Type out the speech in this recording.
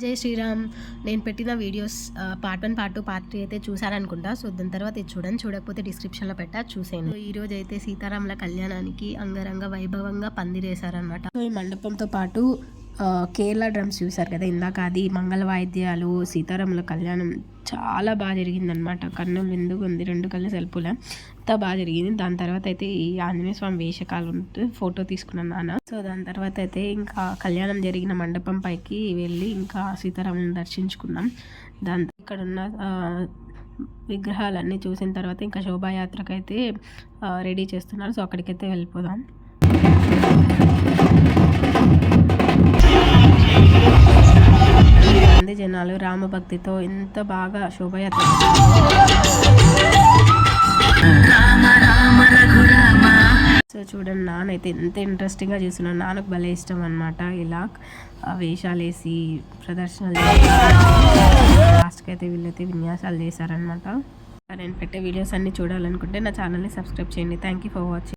జై శ్రీరామ్. నేను పెట్టిన వీడియోస్ పార్ట్ 1, పార్ట్ 2, పార్ట్ 3 అయితే చూసారనుకుంటా. సో దాని తర్వాత ఇది చూడండి, చూడకపోతే డిస్క్రిప్షన్లో పెట్టా చూసేయండి. ఈ రోజు అయితే సీతారాముల కళ్యాణానికి అంగరంగ వైభవంగా పందిరేశారనమాట. సో ఈ మండపంతో పాటు కేరళ డ్రమ్స్ చూసారు కదా ఇందాక, అది మంగళ వాయిద్యాలు, సీతారాముల కళ్యాణం చాలా బాగా జరిగిందనమాట. కన్నులు విందుగా ఉంది, 2 కళ్ళు సెల్పుల అంత బాగా జరిగింది. దాని తర్వాత అయితే ఈ ఆంజనేయ స్వామి వేషకాలు ఫోటో తీసుకున్నాను నాన్న. సో దాని తర్వాత అయితే ఇంకా కళ్యాణం జరిగిన మండపం పైకి వెళ్ళి ఇంకా సీతారాములను దర్శించుకున్నాం. దాని ఇక్కడ ఉన్న విగ్రహాలన్నీ చూసిన తర్వాత ఇంకా శోభాయాత్రకు అయితే రెడీ చేస్తున్నారు. సో అక్కడికైతే వెళ్ళిపోదాం. మంది జనాలు రామభక్తితో ఎంత బాగా శోభయాత్ర. సో చూడండి, నాన్నైతే ఎంత ఇంట్రెస్టింగ్గా చూస్తున్నాను. నాన్నకు భలే ఇష్టం అనమాట ఇలా వేషాలు వేసి ప్రదర్శనలు లాస్ట్కి అయితే వీళ్ళైతే విన్యాసాలు చేశారనమాట. నేను పెట్టే వీడియోస్ అన్నీ చూడాలనుకుంటే నా ఛానల్ని సబ్స్క్రైబ్ చేయండి. Thank you for watching.